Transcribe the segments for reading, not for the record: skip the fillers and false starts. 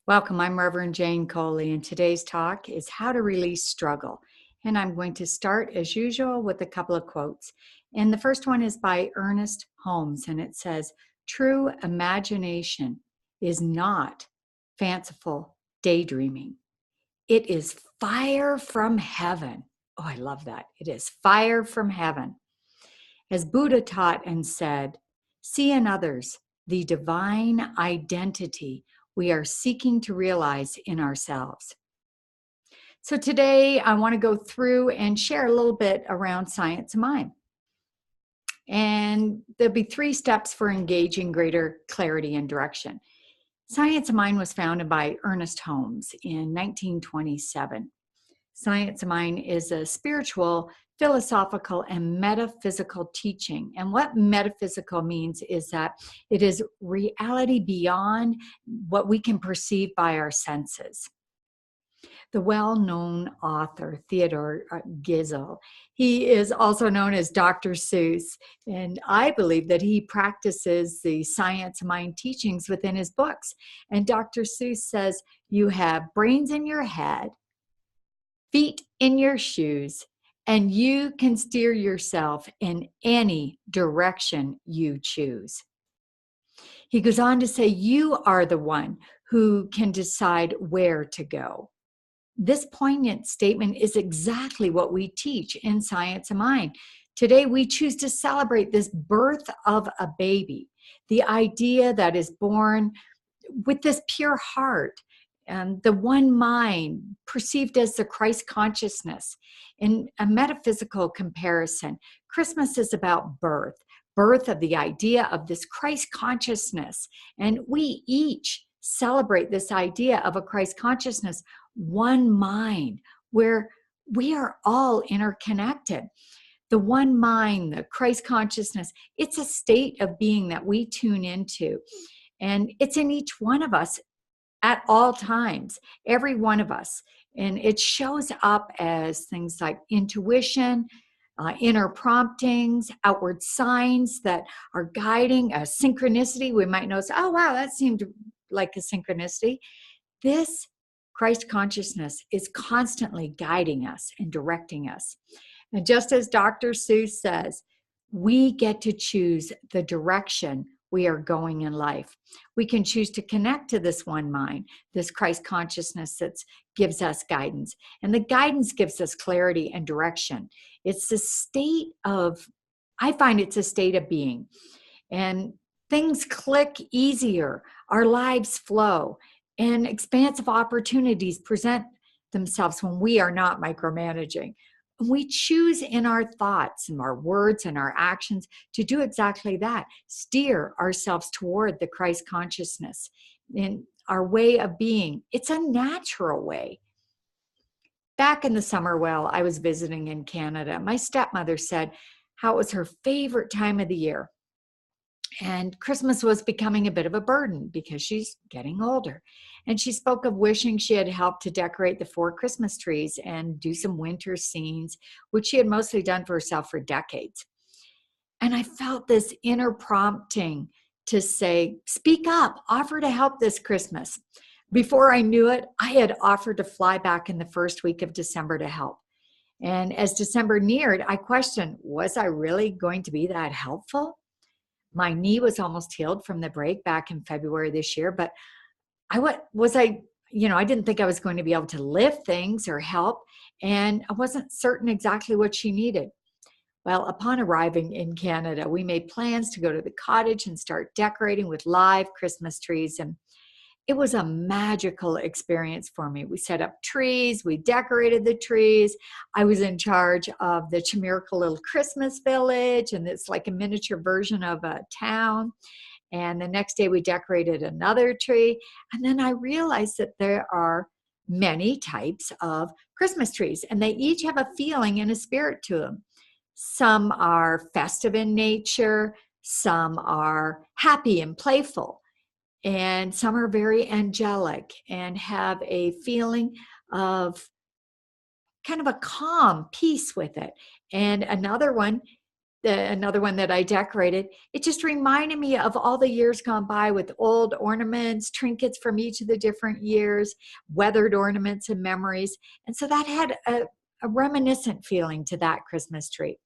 Welcome, I'm Reverend Jayne Coley, and today's talk is how to release struggle. And I'm going to start, as usual, with a couple of quotes. And the first one is by Ernest Holmes, and it says, "True imagination is not fanciful daydreaming. It is fire from heaven." Oh, I love that. It is fire from heaven. As Buddha taught and said, see in others the divine identity we are seeking to realize in ourselves. So today I want to go through and share a little bit around science of mind. And there'll be 3 steps for engaging greater clarity and direction. Science of Mind was founded by Ernest Holmes in 1927. Science of Mind is a spiritual, philosophical, and metaphysical teaching. And what metaphysical means is that it is reality beyond what we can perceive by our senses. The well-known author, Theodore Geisel, he is also known as Dr. Seuss, and I believe that he practices the science of mind teachings within his books. And Dr. Seuss says, you have brains in your head, feet in your shoes, and you can steer yourself in any direction you choose. He goes on to say, you are the one who can decide where to go. This poignant statement is exactly what we teach in Science of Mind. Today, we choose to celebrate this birth of a baby, the idea that is born with this pure heart, and the one mind perceived as the Christ consciousness. In a metaphysical comparison, Christmas is about birth of the idea of this Christ consciousness. And we each celebrate this idea of a Christ consciousness, one mind, where we are all interconnected. The one mind, the Christ consciousness, it's a state of being that we tune into. And it's in each one of us at all times, every one of us. And it shows up as things like intuition, inner promptings, outward signs that are guiding, a synchronicity. We might notice, oh, wow, that seemed like a synchronicity. This Christ consciousness is constantly guiding us and directing us. And just as Dr. Seuss says, we get to choose the direction we are going in life. We can choose to connect to this one mind, this Christ consciousness that gives us guidance. And the guidance gives us clarity and direction. It's a state of, I find it's a state of being. And things click easier, our lives flow, and expansive opportunities present themselves when we are not micromanaging. We choose in our thoughts and our words and our actions to do exactly that, steer ourselves toward the Christ consciousness in our way of being. It's a natural way. Back in the summer, while I was visiting in Canada, my stepmother said how it was her favorite time of the year. And Christmas was becoming a bit of a burden because she's getting older. And she spoke of wishing she had helped to decorate the 4 Christmas trees and do some winter scenes, which she had mostly done for herself for decades. And I felt this inner prompting to say, speak up, offer to help this Christmas. Before I knew it, I had offered to fly back in the first week of December to help. And as December neared, I questioned, was I really going to be that helpful? My knee was almost healed from the break back in February this year, but I didn't think I was going to be able to lift things or help, and I wasn't certain exactly what she needed. Well, upon arriving in Canada, we made plans to go to the cottage and start decorating with live Christmas trees, and it was a magical experience for me. We set up trees, we decorated the trees. I was in charge of the Chimerical Little Christmas Village, and it's like a miniature version of a town. And the next day we decorated another tree. And then I realized that there are many types of Christmas trees, and they each have a feeling and a spirit to them. Some are festive in nature, some are happy and playful, and some are very angelic and have a feeling of kind of a calm peace with it. And another one another one that I decorated, it just reminded me of all the years gone by with old ornaments, trinkets from each of the different years, weathered ornaments and memories. And so that had a reminiscent feeling to that Christmas tree.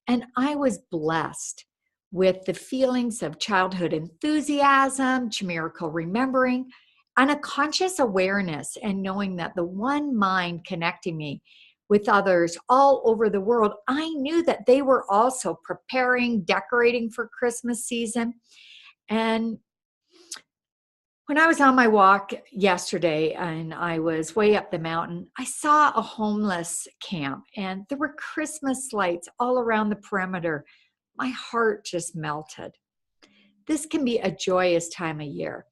And I was blessed with the feelings of childhood enthusiasm, chimerical remembering, and a conscious awareness and knowing that the one mind connecting me with others all over the world, I knew that they were also preparing, decorating for Christmas season. And when I was on my walk yesterday and I was way up the mountain, I saw a homeless camp and there were Christmas lights all around the perimeter. My heart just melted. This can be a joyous time of year.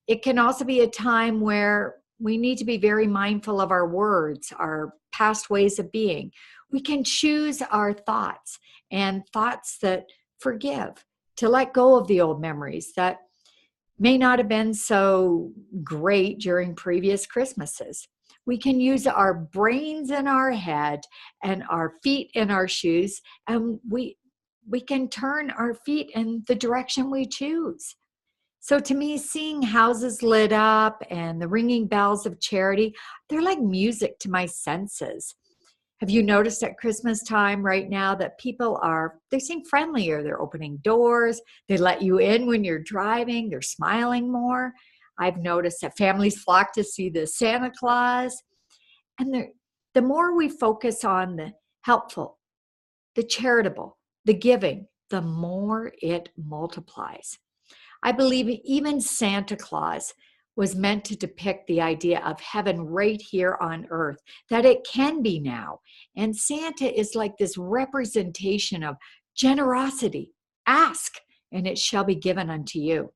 It can also be a time where we need to be very mindful of our words, our past ways of being. We can choose our thoughts and thoughts that forgive, to let go of the old memories that may not have been so great during previous Christmases. We can use our brains in our head and our feet in our shoes, and we can turn our feet in the direction we choose. So to me, seeing houses lit up and the ringing bells of charity, they're like music to my senses. Have you noticed at Christmas time right now that they seem friendlier. They're opening doors. They let you in when you're driving. They're smiling more. I've noticed that families flock to see the Santa Claus. And the more we focus on the helpful, the charitable, the giving, the more it multiplies. I believe even Santa Claus was meant to depict the idea of heaven right here on earth, that it can be now. And Santa is like this representation of generosity. Ask, and it shall be given unto you.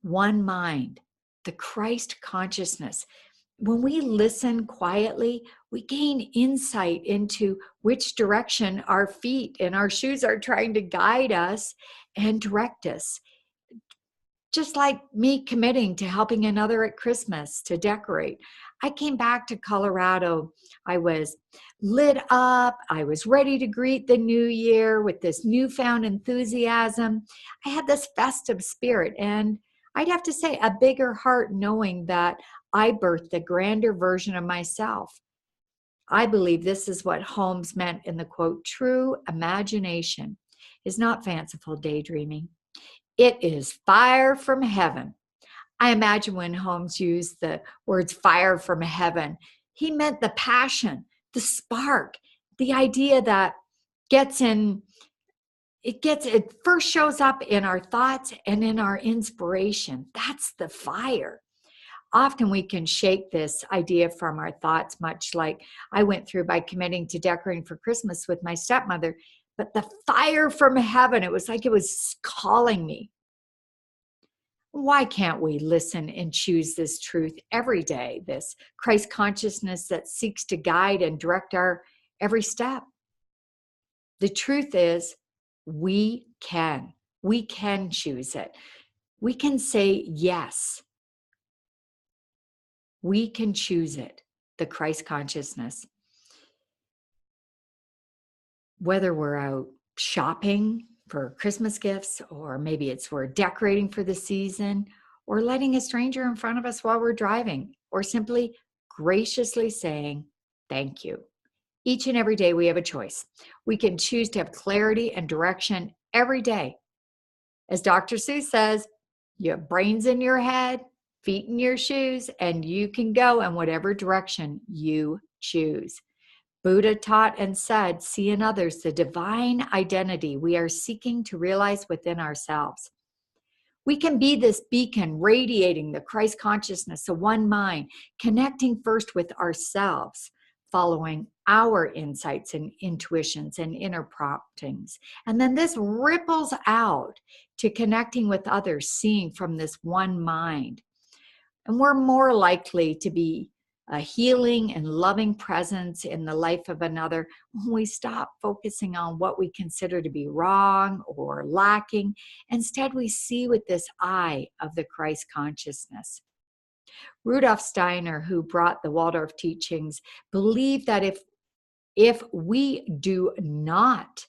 One mind, the Christ consciousness. When we listen quietly, we gain insight into which direction our feet and our shoes are trying to guide us and direct us. Just like me committing to helping another at Christmas to decorate. I came back to Colorado. I was lit up. I was ready to greet the new year with this newfound enthusiasm. I had this festive spirit, and I'd have to say a bigger heart knowing that I birthed a grander version of myself. I believe this is what Holmes meant in the quote, true imagination is not fanciful daydreaming. It is fire from heaven. I imagine when Holmes used the words fire from heaven, he meant the passion, the spark, the idea that it first shows up in our thoughts and in our inspiration. That's the fire. Often we can shake this idea from our thoughts, much like I went through by committing to decorating for Christmas with my stepmother. But the fire from heaven, it was like it was calling me. Why can't we listen and choose this truth every day, this Christ consciousness that seeks to guide and direct our every step? The truth is, we can. We can choose it. We can say yes. We can choose it, the Christ consciousness. Whether we're out shopping for Christmas gifts, or maybe it's we're decorating for the season, or letting a stranger in front of us while we're driving, or simply graciously saying thank you. Each and every day we have a choice. We can choose to have clarity and direction every day. As Dr. Seuss says, you have brains in your head, feet in your shoes, and you can go in whatever direction you choose. Buddha taught and said, see in others the divine identity we are seeking to realize within ourselves. We can be this beacon radiating the Christ consciousness of one mind, connecting first with ourselves, following our insights and intuitions and inner promptings. And then this ripples out to connecting with others, seeing from this one mind. And we're more likely to be a healing and loving presence in the life of another when we stop focusing on what we consider to be wrong or lacking. Instead, we see with this eye of the Christ consciousness. Rudolf Steiner, who brought the Waldorf teachings, believed that if we do not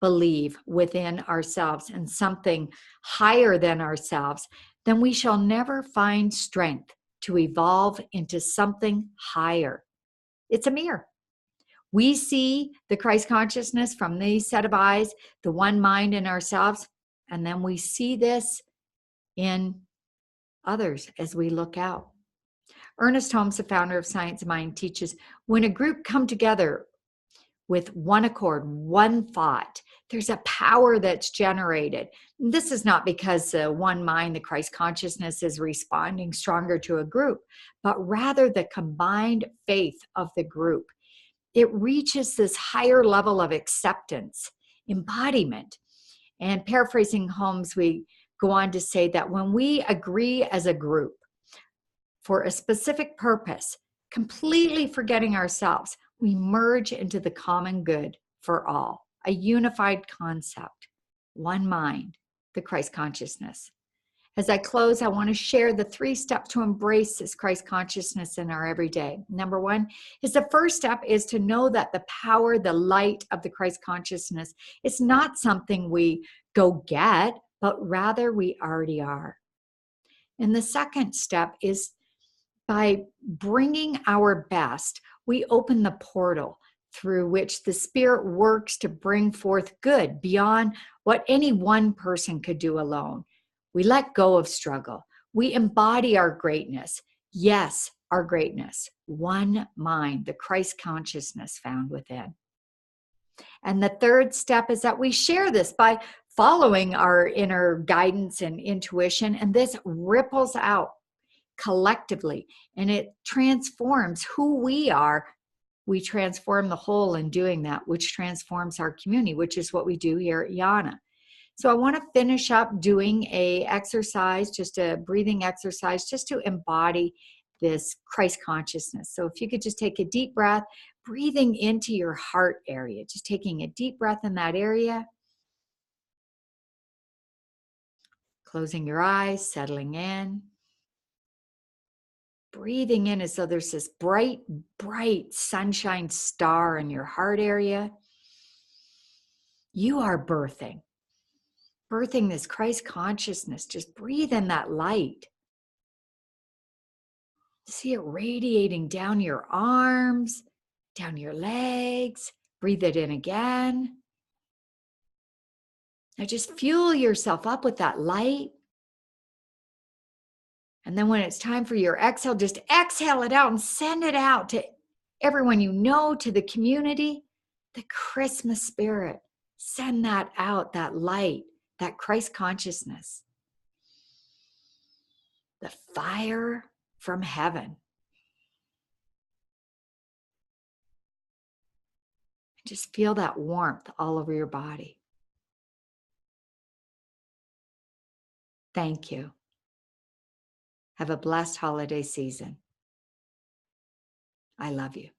believe within ourselves in something higher than ourselves, then we shall never find strength to evolve into something higher. It's a mirror. We see the Christ consciousness from these set of eyes, the one mind in ourselves, and then we see this in others as we look out. Ernest Holmes, the founder of Science of Mind, teaches when a group come together with one accord, one thought, there's a power that's generated. This is not because the one mind, the Christ consciousness, is responding stronger to a group, but rather the combined faith of the group. It reaches this higher level of acceptance, embodiment. And paraphrasing Holmes, we go on to say that when we agree as a group for a specific purpose, completely forgetting ourselves, we merge into the common good for all, a unified concept, one mind, the Christ consciousness. As I close, I want to share the 3 steps to embrace this Christ consciousness in our everyday. Number 1 is the first step is to know that the power, the light of the Christ consciousness is not something we go get, but rather we already are. And the second step is by bringing our best, we open the portal through which the Spirit works to bring forth good beyond what any one person could do alone. We let go of struggle. We embody our greatness. Yes, our greatness. One mind, the Christ consciousness found within. And the third step is that we share this by following our inner guidance and intuition, and this ripples out collectively, and it transforms who we are. We transform the whole in doing that, which transforms our community, which is what we do here at Yana. So I want to finish up doing a exercise, just a breathing exercise, just to embody this Christ consciousness. So if you could just take a deep breath, breathing into your heart area, just taking a deep breath in that area, closing your eyes, settling in. Breathing in as though there's this bright, bright sunshine star in your heart area. You are birthing this Christ consciousness. Just breathe in that light. See it radiating down your arms, down your legs. Breathe it in again. Now just fuel yourself up with that light. And then when it's time for your exhale, just exhale it out and send it out to everyone you know, to the community, the Christmas spirit. Send that out, that light, that Christ consciousness. The fire from heaven. Just feel that warmth all over your body. Thank you. Have a blessed holiday season. I love you.